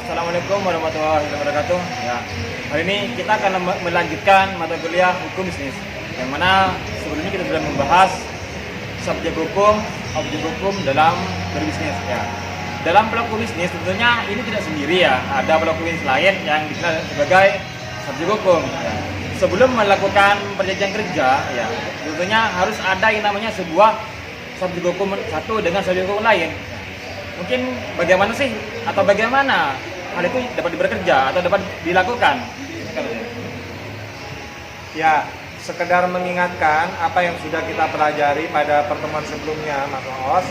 Assalamualaikum warahmatullahi wabarakatuh. Ya, hari ini kita akan melanjutkan mata kuliah hukum bisnis, yang mana sebelumnya kita sudah membahas subjek hukum, objek hukum dalam berbisnis. Ya, dalam pelaku bisnis tentunya ini tidak sendiri ya, ada pelaku bisnis lain yang dikenal sebagai subjek hukum. Ya. Sebelum melakukan perjanjian kerja, ya tentunya harus ada yang namanya sebuah subjek hukum satu dengan subjek hukum lain. Mungkin bagaimana sih atau bagaimana hal itu dapat bekerja atau dapat dilakukan? Ya, sekedar mengingatkan apa yang sudah kita pelajari pada pertemuan sebelumnya, Mas Oos.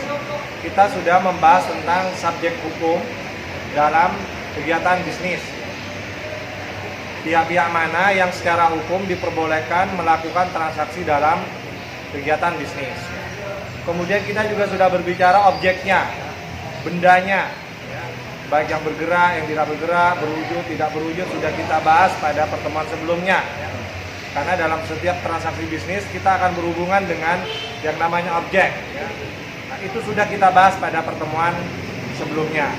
Kita sudah membahas tentang subjek hukum dalam kegiatan bisnis. Pihak-pihak mana yang secara hukum diperbolehkan melakukan transaksi dalam kegiatan bisnis. Kemudian kita juga sudah berbicara objeknya, bendanya, baik yang bergerak, yang tidak bergerak, berwujud, tidak berwujud, sudah kita bahas pada pertemuan sebelumnya. Karena dalam setiap transaksi bisnis kita akan berhubungan dengan yang namanya objek. Nah, itu sudah kita bahas pada pertemuan sebelumnya.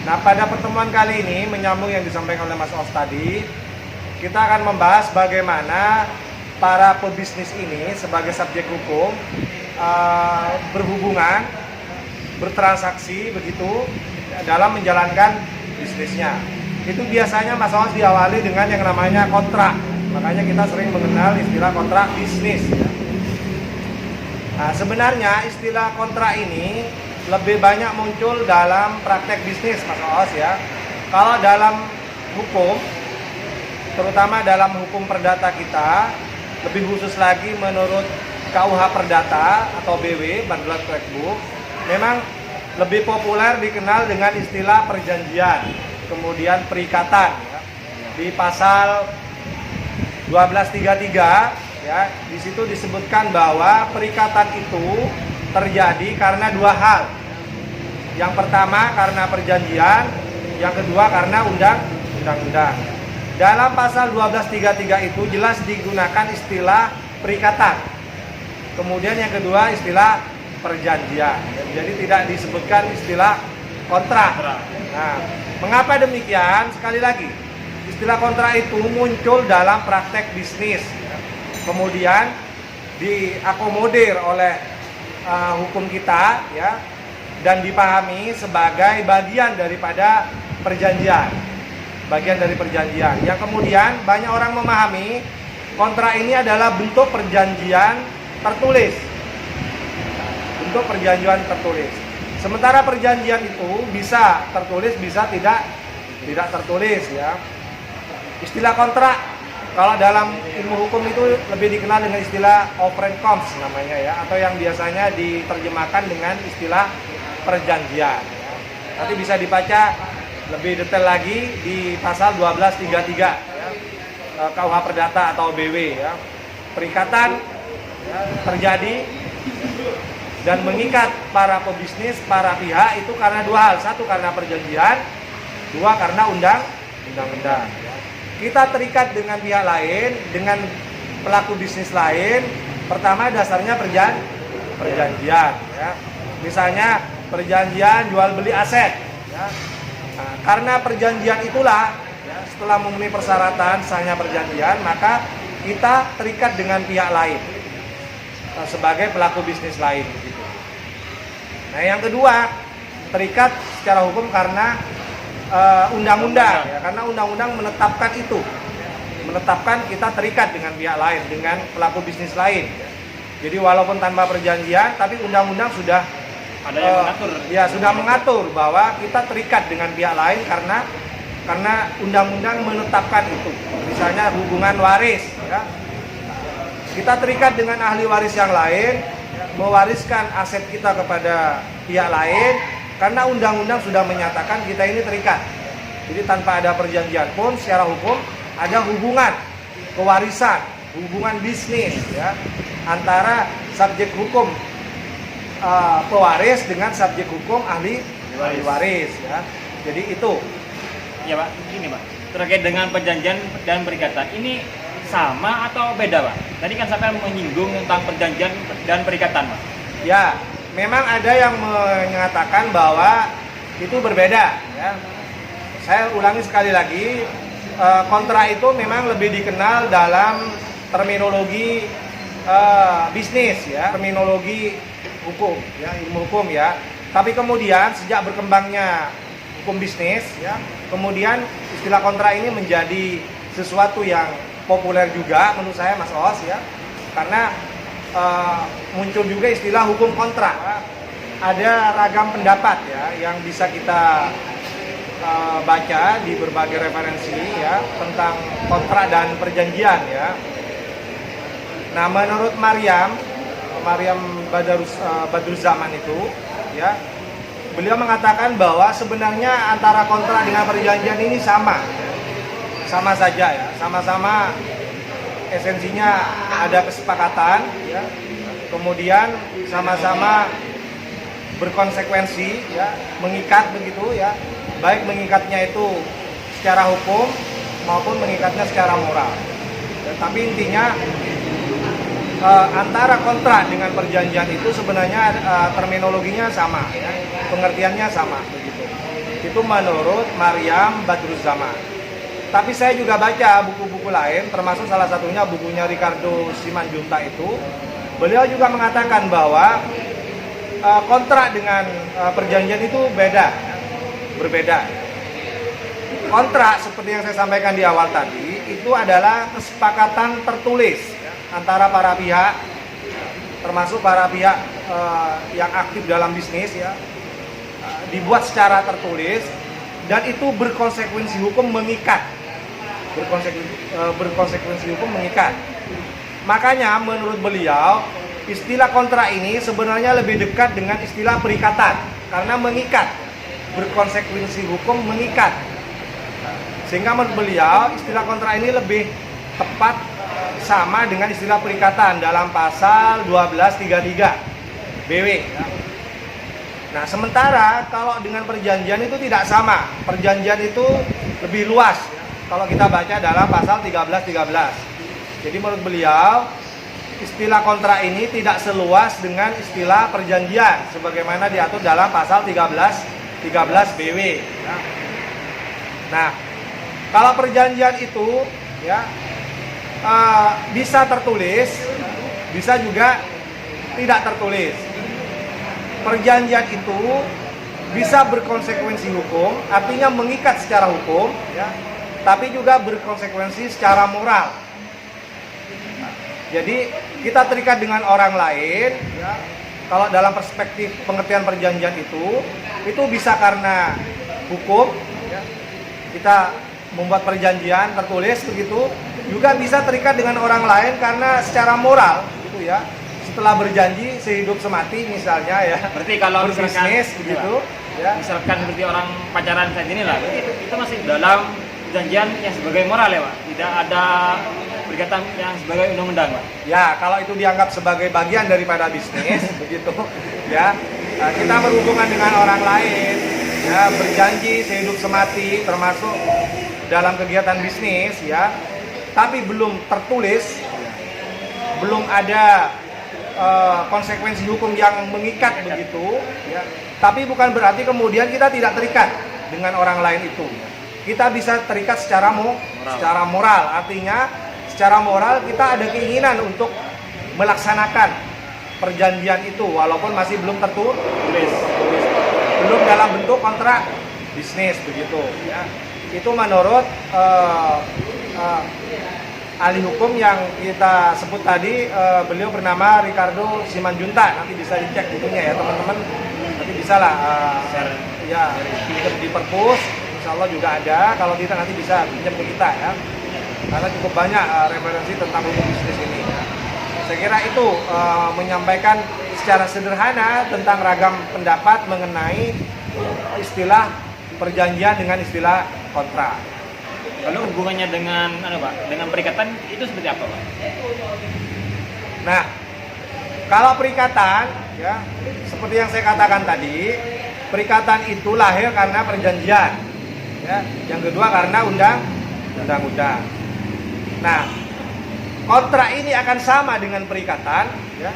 Nah, pada pertemuan kali ini menyambung yang disampaikan oleh Mas Oos tadi, kita akan membahas bagaimana para pebisnis ini sebagai subjek hukum berhubungan, bertransaksi begitu dalam menjalankan bisnisnya. Itu biasanya Mas Oos diawali dengan yang namanya kontrak. Makanya kita sering mengenal istilah kontrak bisnis. Nah, sebenarnya istilah kontrak ini lebih banyak muncul dalam praktek bisnis, Mas Oos ya. Kalau dalam hukum, terutama dalam hukum perdata kita, lebih khusus lagi menurut KUH Perdata atau BW, Bandulat Workbook, memang lebih populer dikenal dengan istilah perjanjian, kemudian perikatan. Ya. Di pasal 1233, ya, di situ disebutkan bahwa perikatan itu terjadi karena dua hal. Yang pertama karena perjanjian, yang kedua karena undang-undang. Dalam pasal 1233 itu jelas digunakan istilah perikatan. Kemudian yang kedua istilah perjanjian. Jadi tidak disebutkan istilah kontrak. Nah, mengapa demikian? Sekali lagi, istilah kontrak itu muncul dalam praktek bisnis. Kemudian diakomodir oleh hukum kita, ya, dan dipahami sebagai bagian daripada perjanjian. Bagian dari perjanjian. Yang kemudian banyak orang memahami kontrak ini adalah bentuk perjanjian tertulis. Bentuk perjanjian tertulis. Sementara perjanjian itu bisa tertulis, bisa tidak tertulis ya. Istilah kontrak kalau dalam ilmu hukum itu lebih dikenal dengan istilah offering comes namanya ya, atau yang biasanya diterjemahkan dengan istilah perjanjian ya. Nanti bisa dibaca lebih detail lagi di pasal 1233 ya, KUH Perdata atau BW ya. Perikatan ya, terjadi dan mengikat para pebisnis, para pihak itu karena dua hal. Satu karena perjanjian, dua karena undang-undang. Kita terikat dengan pihak lain, dengan pelaku bisnis lain. Pertama dasarnya perjanjian. Ya. Misalnya perjanjian jual beli aset. Ya. Nah, karena perjanjian itulah, ya, setelah memenuhi persyaratan sahnya perjanjian, maka kita terikat dengan pihak lain sebagai pelaku bisnis lain. Gitu. Nah, yang kedua terikat secara hukum karena undang-undang, ya, karena undang-undang menetapkan itu, menetapkan kita terikat dengan pihak lain, dengan pelaku bisnis lain. Jadi walaupun tanpa perjanjian, tapi undang-undang sudah Ada yang mengatur. Ya, sudah mengatur bahwa kita terikat dengan pihak lain karena undang-undang menetapkan itu. Misalnya hubungan waris, ya. Kita terikat dengan ahli waris yang lain, mewariskan aset kita kepada pihak lain. Karena undang-undang sudah menyatakan kita ini terikat. Jadi tanpa ada perjanjian pun secara hukum ada hubungan kewarisan, hubungan bisnis ya, antara subjek hukum pewaris dengan subjek hukum ahli waris ya. Jadi itu. Ya Pak, ini Pak, terkait dengan perjanjian dan perikatan ini sama atau beda Pak? Tadi kan sampai menyinggung tentang perjanjian dan perikatan Pak. Ya, memang ada yang mengatakan bahwa itu berbeda ya. saya ulangi sekali lagi, kontrak itu memang lebih dikenal dalam terminologi bisnis ya, terminologi hukum ya, ilmu hukum ya. Tapi kemudian sejak berkembangnya hukum bisnis ya, kemudian istilah kontrak ini menjadi sesuatu yang populer juga menurut saya Mas Os ya. Karena muncul juga istilah hukum kontrak. Ada ragam pendapat ya yang bisa kita baca di berbagai referensi ya tentang kontrak dan perjanjian ya. Nah, menurut Maryam Badruzzaman itu ya, beliau mengatakan bahwa sebenarnya antara kontrak dengan perjanjian ini sama saja ya, sama-sama esensinya ada kesepakatan ya, kemudian sama-sama berkonsekuensi ya, mengikat begitu ya, baik mengikatnya itu secara hukum maupun mengikatnya secara moral ya, tapi intinya antara kontrak dengan perjanjian itu sebenarnya terminologinya sama ya, pengertiannya sama begitu. Itu menurut Maryam Badruzzaman. Tapi saya juga baca buku-buku lain, termasuk salah satunya bukunya Ricardo Simanjuntak itu. Beliau juga mengatakan bahwa kontrak dengan perjanjian itu berbeda. Kontrak seperti yang saya sampaikan di awal tadi itu adalah kesepakatan tertulis ya, antara para pihak, termasuk para pihak yang aktif dalam bisnis ya, dibuat secara tertulis dan itu berkonsekuensi hukum mengikat. Berkonsekuensi hukum mengikat. Makanya menurut beliau istilah kontrak ini sebenarnya lebih dekat dengan istilah perikatan karena mengikat, berkonsekuensi hukum mengikat. Sehingga menurut beliau istilah kontrak ini lebih tepat sama dengan istilah perikatan dalam pasal 1233 BW. Nah, sementara kalau dengan perjanjian itu tidak sama. Perjanjian itu lebih luas kalau kita baca dalam pasal 1313. Jadi menurut beliau istilah kontrak ini tidak seluas dengan istilah perjanjian sebagaimana diatur dalam pasal 1313 BW. Nah, kalau perjanjian itu ya bisa tertulis, bisa juga tidak tertulis. Perjanjian itu bisa berkonsekuensi hukum, artinya mengikat secara hukum, ya, tapi juga berkonsekuensi secara moral. Jadi kita terikat dengan orang lain, ya, kalau dalam perspektif pengertian perjanjian itu bisa karena hukum, ya, kita membuat perjanjian tertulis begitu, juga bisa terikat dengan orang lain karena secara moral, gitu ya. Setelah berjanji sehidup semati misalnya ya, berarti kalau berbisnis begitu ya, misalkan seperti orang pacaran saat ini lah, itu masih dalam perjanjian yang sebagai moral ya Pak, tidak ada perikatan yang sebagai undang-undang Pak. Ya, kalau itu dianggap sebagai bagian daripada bisnis begitu ya, kita berhubungan dengan orang lain ya, berjanji sehidup semati termasuk dalam kegiatan bisnis ya, tapi belum tertulis, belum ada konsekuensi hukum yang mengikat begitu ya. Tapi bukan berarti kemudian kita tidak terikat dengan orang lain itu. Kita bisa terikat secara moral. Artinya secara moral kita ada keinginan untuk melaksanakan perjanjian itu walaupun masih belum tertulis, belum dalam bentuk kontrak bisnis begitu ya. Itu menurut ahli hukum yang kita sebut tadi, beliau bernama Ricardo Simanjuntak. Nanti bisa dicek bukunya ya teman-teman, nanti bisa lah ya pinjam di perpus, insya Allah juga ada. Kalau tidak nanti bisa pinjam ke kita ya, karena cukup banyak referensi tentang hukum bisnis ini ya. Saya kira itu menyampaikan secara sederhana tentang ragam pendapat mengenai istilah perjanjian dengan istilah kontrak. Lalu hubungannya dengan dengan perikatan itu seperti apa Pak? Nah, kalau perikatan ya, seperti yang saya katakan tadi, perikatan itu lahir karena perjanjian ya. Yang kedua karena undang-undang. Nah, kontrak ini akan sama dengan perikatan ya,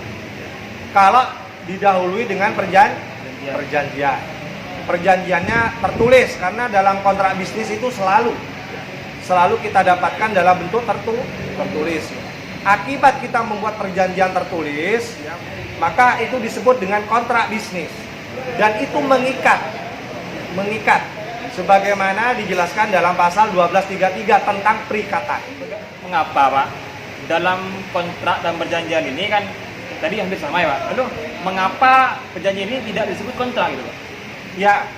kalau didahului dengan perjanjian. perjanjiannya tertulis, karena dalam kontrak bisnis itu selalu kita dapatkan dalam bentuk tertulis. Akibat kita membuat perjanjian tertulis, ya, maka itu disebut dengan kontrak bisnis, dan itu mengikat sebagaimana dijelaskan dalam pasal 1233 tentang perikatan. Mengapa Pak? Dalam kontrak dan perjanjian ini kan tadi hampir sama ya Pak. Lalu mengapa perjanjian ini tidak disebut kontrak gitu Pak? Ya,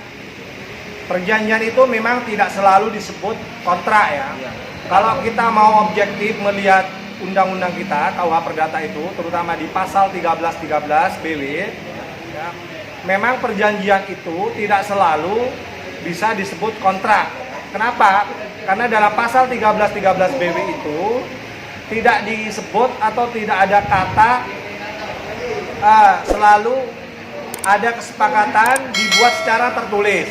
perjanjian itu memang tidak selalu disebut kontrak ya. Iya. Kalau kita mau objektif melihat undang-undang kita, KUH Perdata itu, terutama di pasal 1313 BW, ya, memang perjanjian itu tidak selalu bisa disebut kontrak. Kenapa? Karena dalam pasal 1313 BW itu tidak disebut atau tidak ada kata selalu ada kesepakatan dibuat secara tertulis.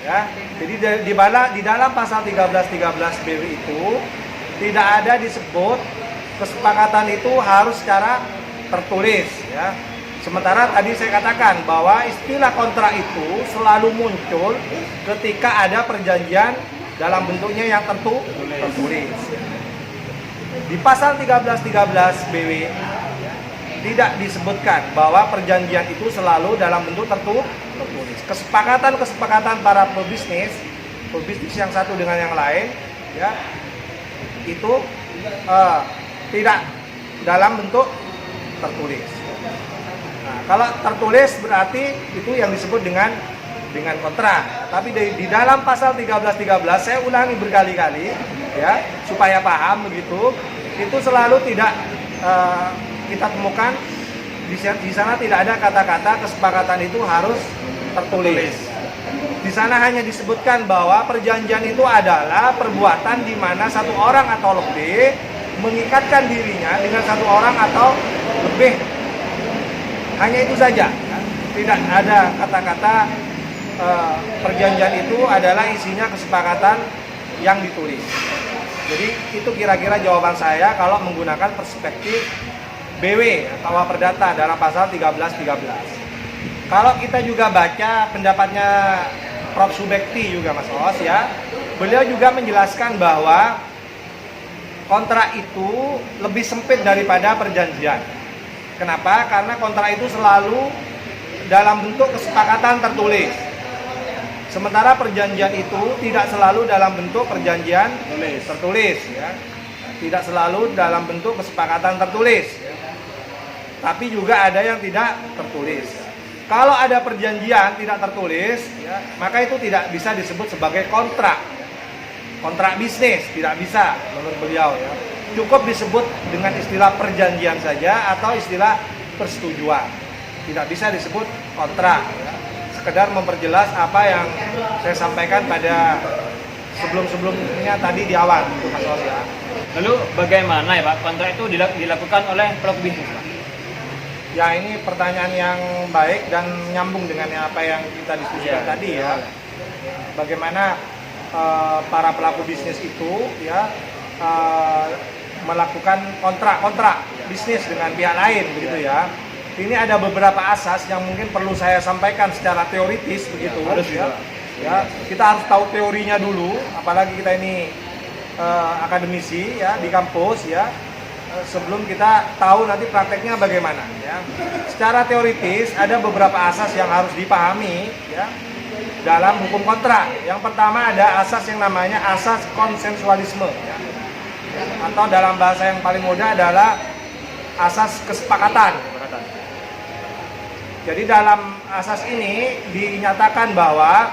Ya, jadi di dalam pasal 1313 BW itu tidak ada disebut kesepakatan itu harus secara tertulis. Ya. Sementara tadi saya katakan bahwa istilah kontrak itu selalu muncul ketika ada perjanjian dalam bentuknya yang tertulis. Di pasal 1313 BW tidak disebutkan bahwa perjanjian itu selalu dalam bentuk tertulis. Kesepakatan para pebisnis yang satu dengan yang lain, ya, itu tidak dalam bentuk tertulis. Nah, kalau tertulis berarti itu yang disebut dengan kontrak. Tapi di dalam pasal 1313 saya ulangi berkali-kali ya supaya paham begitu. Itu selalu tidak kita temukan di sana tidak ada kata-kata kesepakatan itu harus tertulis. Di sana hanya disebutkan bahwa perjanjian itu adalah perbuatan di mana satu orang atau lebih mengikatkan dirinya dengan satu orang atau lebih. Hanya itu saja. Tidak ada kata-kata perjanjian itu adalah isinya kesepakatan yang ditulis. Jadi itu kira-kira jawaban saya kalau menggunakan perspektif BW atau KUH Perdata dalam pasal 1313. Kalau kita juga baca pendapatnya Prof. Subekti juga Mas Os ya, beliau juga menjelaskan bahwa kontrak itu lebih sempit daripada perjanjian. Kenapa? Karena kontrak itu selalu dalam bentuk kesepakatan tertulis. Sementara perjanjian itu tidak selalu dalam bentuk perjanjian tertulis ya. Tidak selalu dalam bentuk kesepakatan tertulis ya. Tapi juga ada yang tidak tertulis. Kalau ada perjanjian tidak tertulis ya, maka itu tidak bisa disebut sebagai kontrak. Kontrak bisnis tidak bisa menurut beliau ya. Cukup disebut dengan istilah perjanjian saja atau istilah persetujuan. Tidak bisa disebut kontrak ya. Sekedar memperjelas apa yang saya sampaikan pada sebelum-sebelumnya tadi di awal itu Mas Os ya. Lalu bagaimana ya Pak kontrak itu dilakukan oleh pelaku bisnis Pak? Ya ini pertanyaan yang baik dan nyambung dengan apa yang kita diskusikan tadi ya. Bagaimana para pelaku bisnis itu ya melakukan kontrak bisnis dengan pihak lain begitu ya. Ini ada beberapa asas yang mungkin perlu saya sampaikan secara teoritis begitu ya. Ya, kita harus tahu teorinya dulu, apalagi kita ini akademisi ya di kampus ya. Sebelum kita tahu nanti prakteknya bagaimana ya. Secara teoritis ada beberapa asas yang harus dipahami ya dalam hukum kontrak. Yang pertama ada asas yang namanya asas konsensualisme ya. Atau dalam bahasa yang paling mudah adalah asas kesepakatan. Jadi dalam asas ini dinyatakan bahwa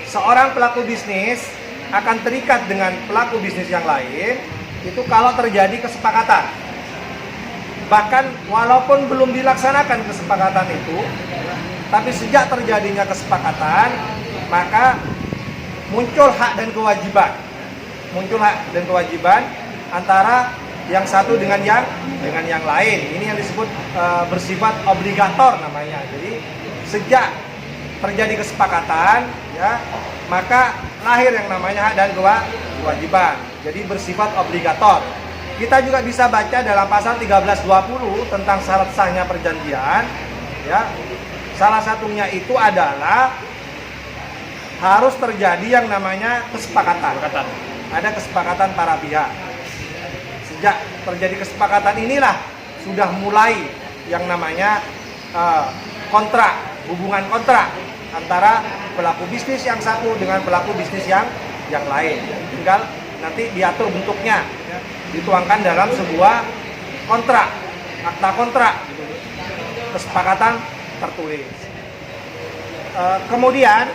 seorang pelaku bisnis akan terikat dengan pelaku bisnis yang lain itu kalau terjadi kesepakatan. Bahkan walaupun belum dilaksanakan kesepakatan itu, tapi sejak terjadinya kesepakatan, maka muncul hak dan kewajiban. Muncul hak dan kewajiban antara yang satu dengan yang lain. Ini yang disebut bersifat obligator namanya. Jadi sejak terjadi kesepakatan ya, maka lahir yang namanya hak dan kewajiban. Jadi bersifat obligator. Kita juga bisa baca dalam pasal 1320 tentang syarat sahnya perjanjian. ya. Salah satunya itu adalah harus terjadi yang namanya kesepakatan. Ada kesepakatan para pihak. Sejak terjadi kesepakatan inilah sudah mulai yang namanya kontrak, hubungan kontrak antara pelaku bisnis yang satu dengan pelaku bisnis yang lain. Tinggal nanti diatur bentuknya, ya, dituangkan dalam sebuah kontrak, akta kontrak, kesepakatan tertulis. Kemudian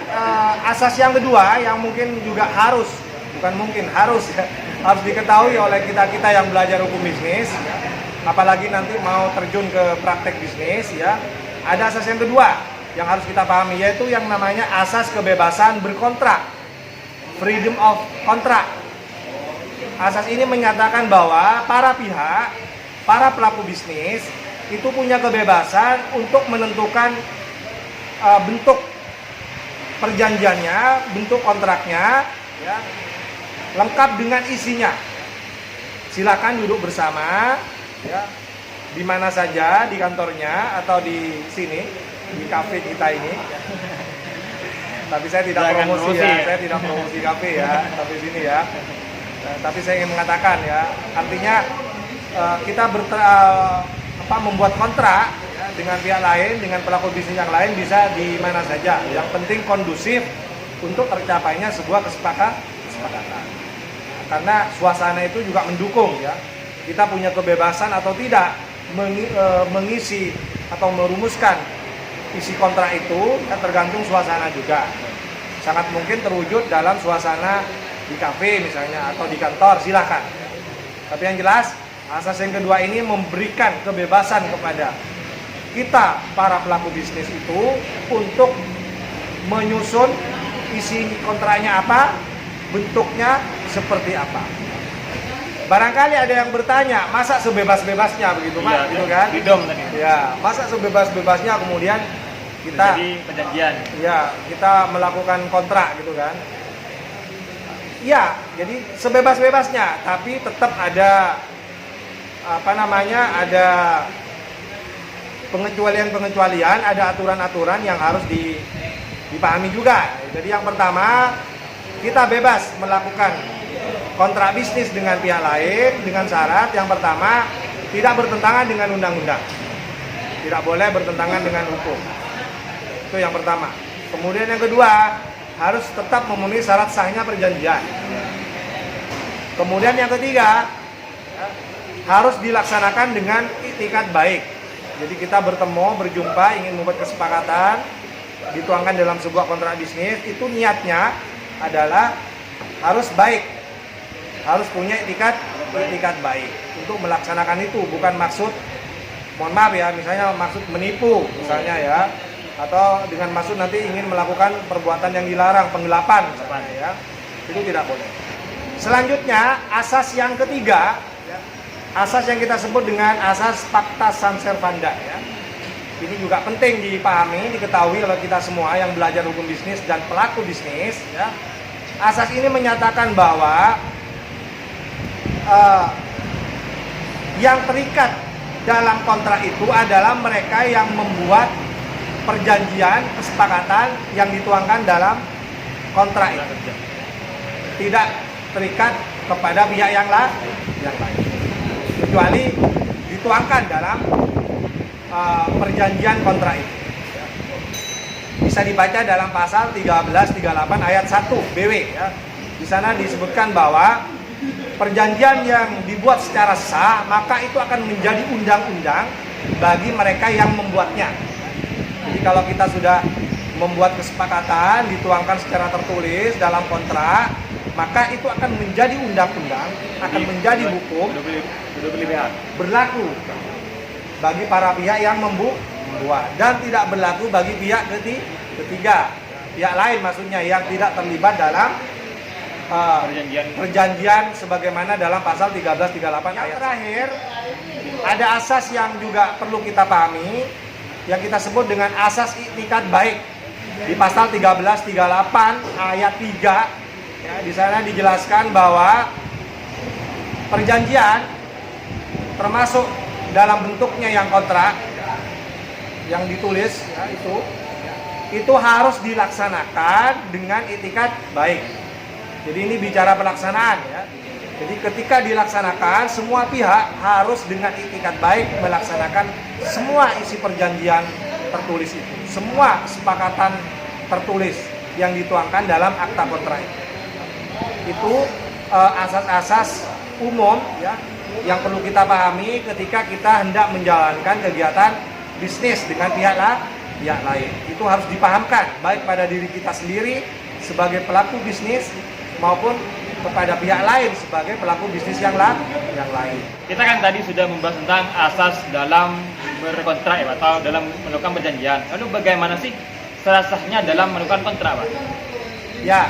asas yang kedua yang mungkin juga harus harus diketahui oleh kita yang belajar hukum bisnis, ya, apalagi nanti mau terjun ke praktek bisnis, ya, ada asas yang kedua yang harus kita pahami, yaitu yang namanya asas kebebasan berkontrak, freedom of contract. Asas ini menyatakan bahwa para pihak, para pelaku bisnis itu punya kebebasan untuk menentukan bentuk perjanjiannya, bentuk kontraknya, ya, lengkap dengan isinya. Silakan duduk bersama, ya, di mana saja, di kantornya atau di sini, di kafe kita ini. Tapi saya tidak promosi ya, saya tidak promosi kafe ya, tapi sini ya. Tapi saya ingin mengatakan, ya, artinya kita membuat kontrak, ya, dengan pihak lain, dengan pelaku bisnis yang lain bisa di mana saja. Yang penting kondusif untuk tercapainya sebuah kesepakatan. Karena suasana itu juga mendukung, ya. Kita punya kebebasan atau tidak mengisi atau merumuskan isi kontrak itu, ya, tergantung suasana juga. Sangat mungkin terwujud dalam suasana di kafe misalnya atau di kantor, silahkan. Tapi yang jelas asas yang kedua ini memberikan kebebasan kepada kita para pelaku bisnis itu untuk menyusun isi kontraknya apa, bentuknya seperti apa. Barangkali ada yang bertanya, masa sebebas-bebasnya begitu, Pak? Gitu kan? Freedom tadi. Ya, masa sebebas-bebasnya kemudian kita jadi perjanjian. Ya, kita melakukan kontrak gitu kan. Ya, jadi sebebas-bebasnya, tapi tetap ada ada pengecualian-pengecualian, ada aturan-aturan yang harus dipahami juga. Jadi yang pertama, kita bebas melakukan kontrak bisnis dengan pihak lain dengan syarat yang pertama tidak bertentangan dengan undang-undang. Tidak boleh bertentangan dengan hukum. Itu yang pertama. Kemudian yang kedua, harus tetap memenuhi syarat sahnya perjanjian. Kemudian yang ketiga, harus dilaksanakan dengan itikat baik. Jadi kita berjumpa, ingin membuat kesepakatan, dituangkan dalam sebuah kontrak bisnis, itu niatnya adalah harus baik, harus punya itikat baik untuk melaksanakan itu. Bukan maksud, mohon maaf ya, misalnya maksud menipu misalnya ya, atau dengan maksud nanti ingin melakukan perbuatan yang dilarang, penggelapan misalnya ya, itu tidak boleh. Selanjutnya asas yang ketiga, asas yang kita sebut dengan asas pacta sunt servanda, ya. Ini juga penting dipahami, diketahui oleh kita semua yang belajar hukum bisnis dan pelaku bisnis, ya. Asas ini menyatakan bahwa yang terikat dalam kontrak itu adalah mereka yang membuat perjanjian, kesepakatan yang dituangkan dalam kontrak itu. Tidak terikat kepada pihak yang lain, kecuali dituangkan dalam perjanjian kontrak itu. Bisa dibaca dalam pasal 1338 ayat 1 BW, ya. Di sana disebutkan bahwa perjanjian yang dibuat secara sah maka itu akan menjadi undang-undang bagi mereka yang membuatnya. Jadi kalau kita sudah membuat kesepakatan dituangkan secara tertulis dalam kontrak, maka itu akan menjadi undang-undang, akan menjadi hukum berlaku bagi para pihak yang membuat dan tidak berlaku bagi pihak ketiga, pihak lain maksudnya yang tidak terlibat dalam perjanjian sebagaimana dalam pasal 1338 ayat. Terakhir, ada asas yang juga perlu kita pahami yang kita sebut dengan asas itikat baik di pasal 1338 ayat 3. Ya, di sana dijelaskan bahwa perjanjian termasuk dalam bentuknya yang kontrak yang ditulis ya, itu harus dilaksanakan dengan itikat baik. Jadi ini bicara pelaksanaan ya. Jadi ketika dilaksanakan, semua pihak harus dengan itikat baik melaksanakan semua isi perjanjian tertulis itu. Semua kesepakatan tertulis yang dituangkan dalam akta kontrak. Itu asas-asas umum ya yang perlu kita pahami ketika kita hendak menjalankan kegiatan bisnis dengan pihak lain. Itu harus dipahamkan baik pada diri kita sendiri sebagai pelaku bisnis maupun kepada pihak lain sebagai pelaku bisnis yang lain. Kita kan tadi sudah membahas tentang asas dalam berkontrak ya, atau dalam melakukan perjanjian. Lalu bagaimana sih sah-sahnya dalam melakukan kontrak, Pak? Ya,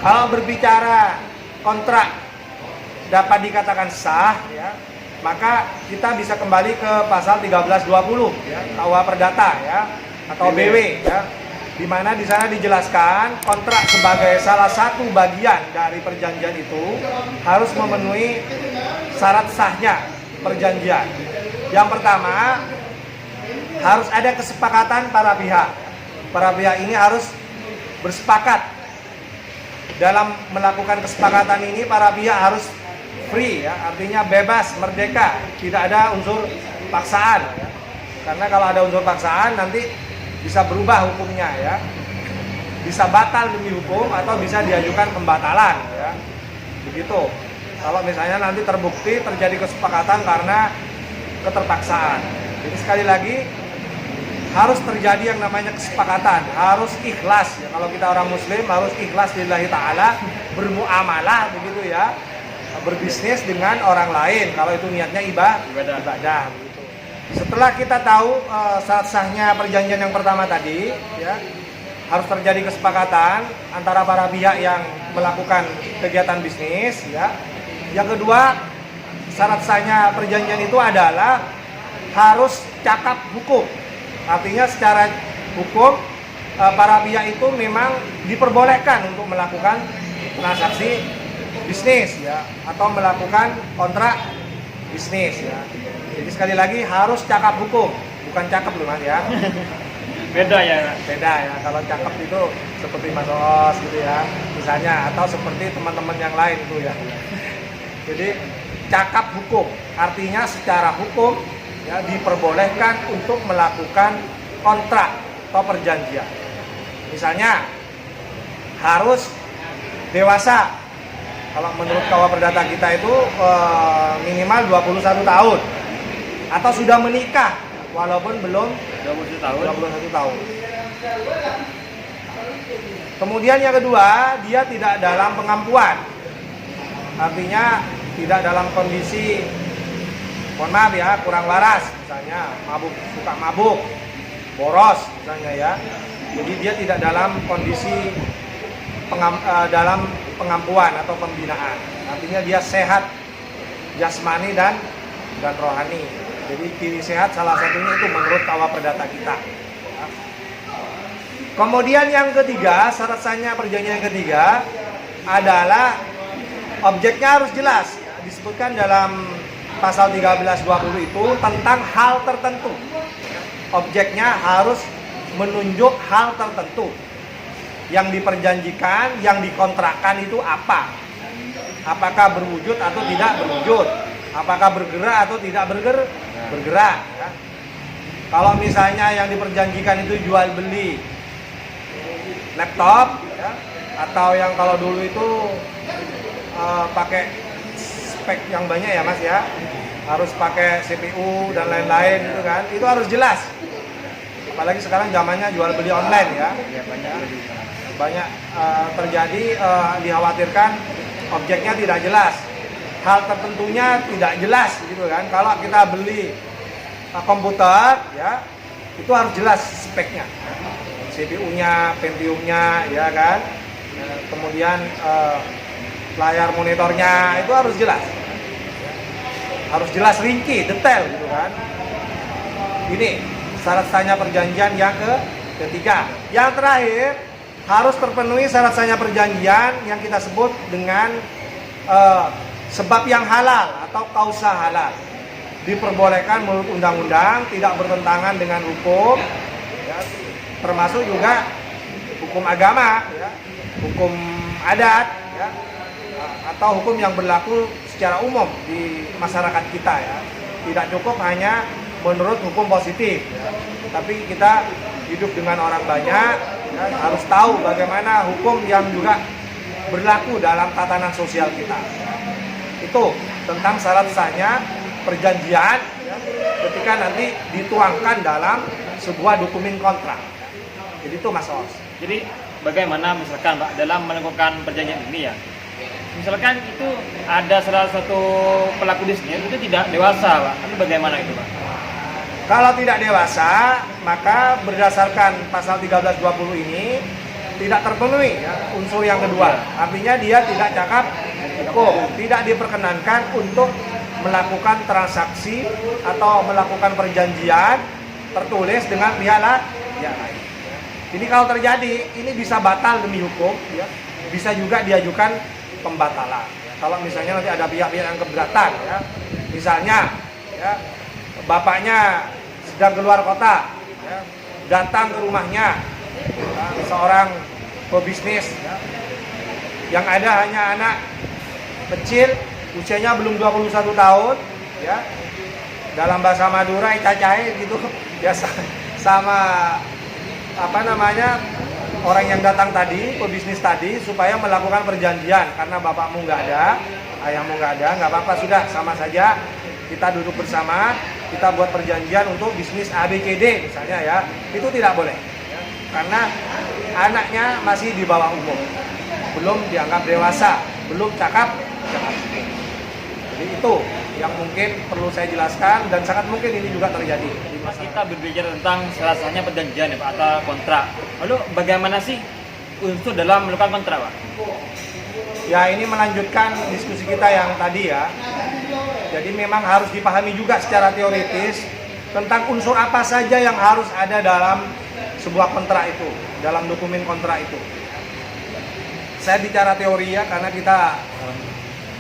kalau berbicara kontrak dapat dikatakan sah, ya, maka kita bisa kembali ke pasal 1320 ya, KUH Perdata ya, atau BW ya, di mana di sana dijelaskan kontrak sebagai salah satu bagian dari perjanjian itu harus memenuhi syarat sahnya perjanjian. Yang pertama, harus ada kesepakatan para pihak. Para pihak ini harus bersepakat. Dalam melakukan kesepakatan ini para pihak harus free ya, artinya bebas, merdeka, tidak ada unsur paksaan ya. Karena kalau ada unsur paksaan nanti bisa berubah hukumnya ya, bisa batal demi hukum atau bisa diajukan pembatalan ya, begitu. Kalau misalnya nanti terbukti terjadi kesepakatan karena keterpaksaan. Jadi sekali lagi harus terjadi yang namanya kesepakatan, harus ikhlas ya. Kalau kita orang muslim harus ikhlas lillahi ta'ala, bermuamalah begitu ya, berbisnis dengan orang lain kalau itu niatnya ibadah begitu. Setelah kita tahu syarat sahnya perjanjian yang pertama tadi ya, harus terjadi kesepakatan antara para pihak yang melakukan kegiatan bisnis ya. Yang kedua, syarat sahnya perjanjian itu adalah harus cakap hukum. Artinya secara hukum para pihak itu memang diperbolehkan untuk melakukan transaksi bisnis ya, atau melakukan kontrak bisnis ya. Jadi sekali lagi harus cakap hukum, bukan cakep loh Mas ya. Beda ya. Beda ya. Kalau cakep itu seperti Mas Oos gitu ya, misalnya, atau seperti teman-teman yang lain itu ya. Jadi cakap hukum, artinya secara hukum ya diperbolehkan untuk melakukan kontrak atau perjanjian. Misalnya harus dewasa. Kalau menurut KUH Perdata kita itu minimal 21 tahun. Atau sudah menikah walaupun belum 21 tahun. Kemudian yang kedua, dia tidak dalam pengampuan. Artinya tidak dalam kondisi, mohon maaf ya, kurang waras misalnya, suka mabuk, boros misalnya ya. Jadi dia tidak dalam kondisi dalam pengampuan atau pembinaan. Artinya dia sehat jasmani dan rohani. Jadi ciri sehat salah satunya itu menurut KUH Perdata kita. Kemudian yang ketiga, syarat sahnya perjanjian yang ketiga adalah objeknya harus jelas. Disebutkan dalam pasal 1320 itu tentang hal tertentu. Objeknya harus menunjuk hal tertentu. Yang diperjanjikan, yang dikontrakkan itu apa? Apakah berwujud atau tidak berwujud? Apakah bergerak atau tidak bergerak ya. Kalau misalnya yang diperjanjikan itu jual beli laptop ya, atau yang kalau dulu itu pakai spek yang banyak ya Mas ya, harus pakai CPU dan lain-lain gitu kan, itu harus jelas. Apalagi sekarang zamannya jual beli online ya, banyak terjadi, dikhawatirkan objeknya tidak jelas, hal tertentunya tidak jelas gitu kan. Kalau kita beli komputer ya, itu harus jelas speknya, CPU-nya, Pentium-nya ya kan, kemudian layar monitornya itu harus jelas rinci, detail gitu kan. Ini syarat sahnya perjanjian yang ketiga. Yang terakhir, harus terpenuhi syarat sahnya perjanjian yang kita sebut dengan sebab yang halal atau kausa halal. diperbolehkan menurut undang-undang, tidak bertentangan dengan hukum, ya, termasuk juga hukum agama, ya, hukum adat, ya, atau hukum yang berlaku secara umum di masyarakat kita, ya. Tidak cukup hanya menurut hukum positif, ya. Tapi kita hidup dengan orang banyak, ya, harus tahu bagaimana hukum yang juga berlaku dalam tatanan sosial kita. Itu tentang syarat sahnya perjanjian, ya, ketika nanti dituangkan dalam sebuah dokumen kontrak. Jadi itu Mas Os. Jadi bagaimana misalkan Pak dalam melakukan perjanjian ini ya, misalkan itu ada salah satu pelaku bisnis itu tidak dewasa Pak, itu bagaimana itu Pak? Kalau tidak dewasa, maka berdasarkan pasal 1320 ini tidak terpenuhi, ya, unsur yang kedua. Artinya dia tidak cakap hukum, tidak diperkenankan untuk melakukan transaksi atau melakukan perjanjian tertulis dengan pihak lain. Jadi kalau terjadi, ini bisa batal demi hukum, ya, bisa juga diajukan pembatalan. Ya. Kalau misalnya nanti ada pihak-pihak yang keberatan, ya, misalnya, ya, bapaknya sedang keluar kota, ya, datang ke rumahnya, ya, seorang pebisnis, ya, yang ada hanya anak kecil, usianya belum 21 tahun, ya, dalam bahasa Madura cacahe gitu, ya, sama apa namanya orang yang datang tadi, pebisnis tadi, supaya melakukan perjanjian karena bapakmu nggak ada, ayahmu nggak ada, nggak apa-apa, sudah sama saja kita duduk bersama, kita buat perjanjian untuk bisnis ABCD misalnya, ya, itu tidak boleh, ya, karena anaknya masih di bawah umur, belum dianggap dewasa, belum cakap. Jadi itu yang mungkin perlu saya jelaskan dan sangat mungkin ini juga terjadi. Mas, kita berbicara tentang salah satunya perjanjian ya Pak, atau kontrak. Lalu bagaimana sih unsur dalam melakukan kontrak Pak? Ya, ini melanjutkan diskusi kita yang tadi, ya. Jadi memang harus dipahami juga secara teoritis tentang unsur apa saja yang harus ada dalam sebuah kontrak itu, dalam dokumen kontrak itu. Saya bicara teori, ya, karena kita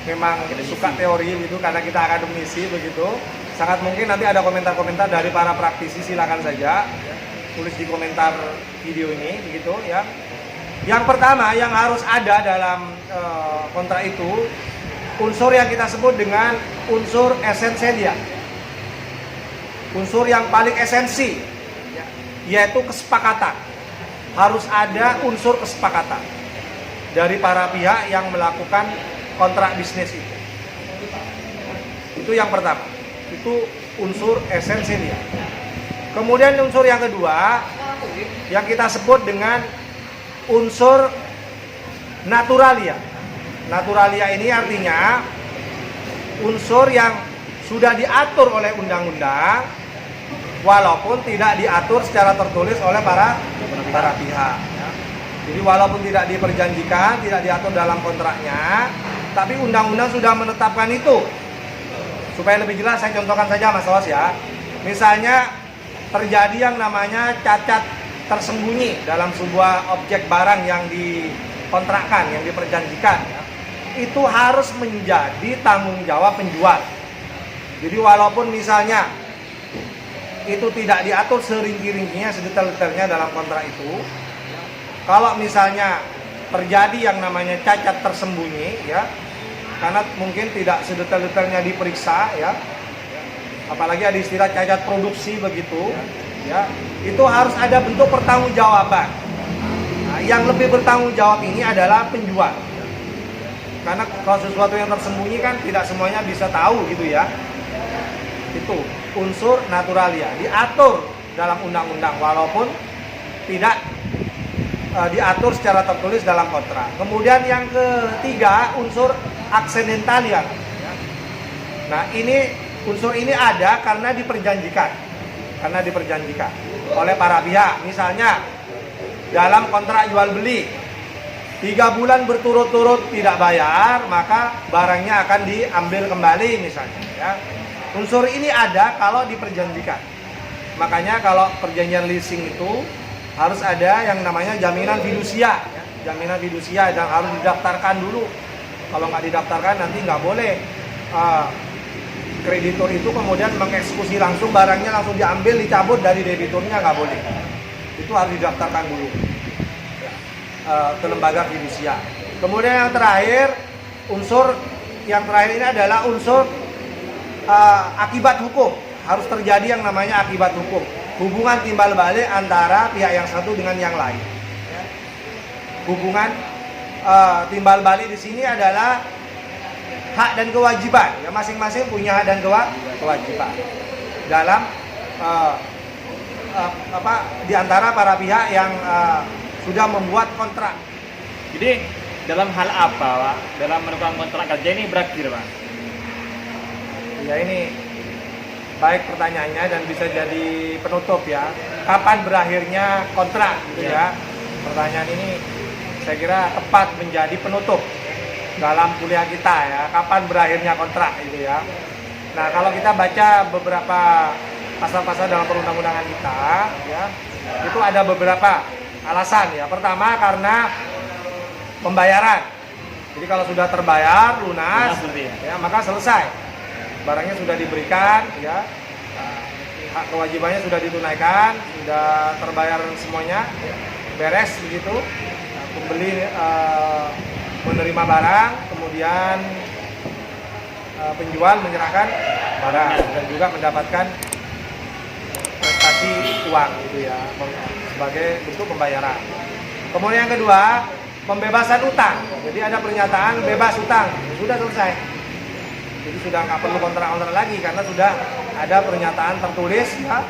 memang suka teori gitu, karena kita akademisi begitu. Sangat mungkin nanti ada komentar-komentar dari para praktisi, silakan saja, ya, tulis di komentar video ini begitu, ya. Yang pertama yang harus ada dalam kontrak itu unsur yang kita sebut dengan unsur esensial, unsur yang paling esensi, ya, yaitu kesepakatan. Harus ada unsur kesepakatan dari para pihak yang melakukan kontrak bisnis itu. Itu yang pertama. Itu unsur esensial. Kemudian unsur yang kedua yang kita sebut dengan unsur naturalia. Naturalia ini artinya unsur yang sudah diatur oleh undang-undang walaupun tidak diatur secara tertulis oleh para pihak, ya. Jadi walaupun tidak diperjanjikan, tidak diatur dalam kontraknya, tapi undang-undang sudah menetapkan itu. Supaya lebih jelas saya contohkan saja Mas Os, ya. Misalnya terjadi yang namanya cacat tersembunyi dalam sebuah objek barang yang dikontrakkan, yang diperjanjikan, ya. Itu harus menjadi tanggung jawab penjual. Jadi walaupun misalnya itu tidak diatur serinci-rincinya, sedetail-detailnya dalam kontrak itu, kalau misalnya terjadi yang namanya cacat tersembunyi, ya, karena mungkin tidak sedetail-detailnya diperiksa, ya, apalagi ada istilah cacat produksi begitu, ya, itu harus ada bentuk pertanggungjawaban. Nah, yang lebih bertanggung jawab ini adalah penjual, karena kalau sesuatu yang tersembunyi kan tidak semuanya bisa tahu gitu, ya. Itu unsur naturalia diatur dalam undang-undang walaupun tidak diatur secara tertulis dalam kontrak. Kemudian yang ketiga unsur aksidentalia. Nah, ini unsur ini ada karena diperjanjikan oleh para pihak. Misalnya dalam kontrak jual beli 3 bulan berturut-turut tidak bayar, maka barangnya akan diambil kembali misalnya, ya. Unsur ini ada kalau diperjanjikan. Makanya kalau perjanjian leasing itu harus ada yang namanya jaminan fidusia, ya. Jaminan fidusia yang harus didaftarkan dulu. Kalau nggak didaftarkan nanti nggak boleh kreditur itu kemudian mengeksekusi langsung barangnya, langsung diambil, dicabut dari debiturnya, nggak boleh. Itu harus didaftarkan dulu ke lembaga fidusia. Kemudian yang terakhir, unsur yang terakhir ini adalah unsur akibat hukum. Harus terjadi yang namanya akibat hukum, hubungan timbal balik antara pihak yang satu dengan yang lain. Hubungan timbal balik di sini adalah hak dan kewajiban, ya, masing-masing punya hak dan kewajiban dalam di antara para pihak yang sudah membuat kontrak. Jadi dalam hal apa, Pak? Dalam menentukan kontrak kerja ini berakhir, Pak? Ya, ini baik pertanyaannya dan bisa jadi penutup ya. Kapan berakhirnya kontrak gitu ya? Pertanyaan ini saya kira tepat menjadi penutup dalam kuliah kita ya. Kapan berakhirnya kontrak itu ya? Nah, kalau kita baca beberapa pasal-pasal dalam perundang-undangan kita ya, itu ada beberapa alasan ya. Pertama karena pembayaran. Jadi kalau sudah terbayar lunas ya, maka selesai. Barangnya sudah diberikan ya. Hak kewajibannya sudah ditunaikan, sudah terbayar semuanya, ya, beres begitu. Nah, pembeli menerima barang, kemudian penjual menyerahkan barang dan juga mendapatkan prestasi uang gitu ya, sebagai bentuk pembayaran. Kemudian yang kedua, pembebasan utang. Jadi ada pernyataan bebas utang, sudah selesai. Jadi sudah nggak perlu kontrak-kontrak lagi karena sudah ada pernyataan tertulis ya,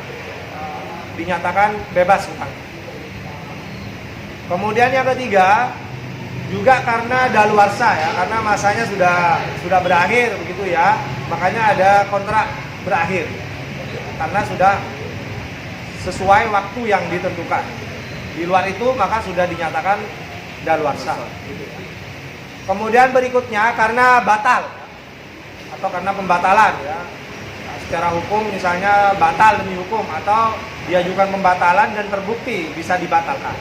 dinyatakan bebas utang. Kemudian yang ketiga juga karena daluarsa ya, karena masanya sudah berakhir begitu ya, makanya ada kontrak berakhir karena sudah sesuai waktu yang ditentukan. Di luar itu maka sudah dinyatakan daluarsa. Kemudian berikutnya karena batal atau karena pembatalan ya. Nah, secara hukum misalnya batal demi hukum atau diajukan pembatalan dan terbukti bisa dibatalkan,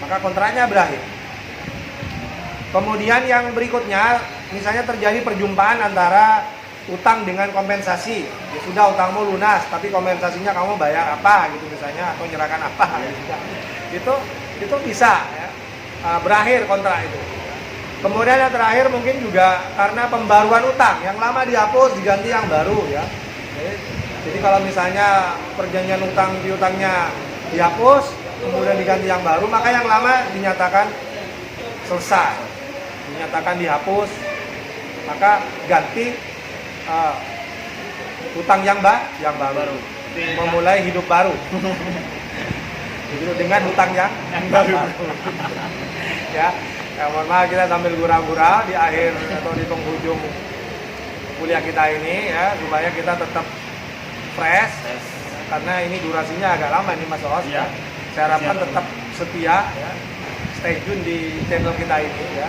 maka kontraknya berakhir. Kemudian yang berikutnya misalnya terjadi perjumpaan antara utang dengan kompensasi. Ya sudah, utangmu lunas tapi kompensasinya kamu bayar apa gitu misalnya, atau nyerahkan apa gitu. Itu bisa ya, berakhir kontrak itu. Kemudian yang terakhir mungkin juga karena pembaruan utang, yang lama dihapus diganti yang baru ya. Jadi kalau misalnya perjanjian utang piutangnya dihapus kemudian diganti yang baru, maka yang lama dinyatakan selesai, dinyatakan dihapus, maka ganti utang yang baru, memulai hidup baru. Begitu dengan hutang yang baru. Ya. Ya, mohon maaf kita sambil gurau-gurau di akhir atau di penghujung kuliah kita ini ya, supaya kita tetap fresh karena ini durasinya agak lama nih Mas Os ya. Saya harapkan tetap setia ya, stay tune di channel kita ini ya,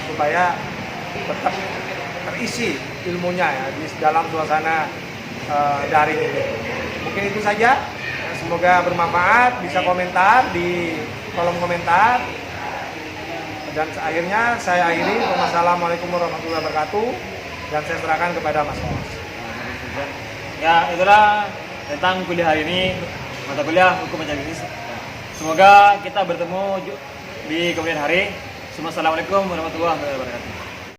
supaya tetap terisi ilmunya ya di dalam suasana daring ini. Mungkin itu saja. Semoga bermanfaat, bisa komentar di kolom komentar. Dan akhirnya saya akhiri. Wassalamualaikum warahmatullahi wabarakatuh. Dan saya serahkan kepada Mas Os. Ya, itulah tentang kuliah hari ini, mata kuliah hukum acara bisnis. Semoga kita bertemu di kemudian hari. Assalamualaikum warahmatullahi wabarakatuh.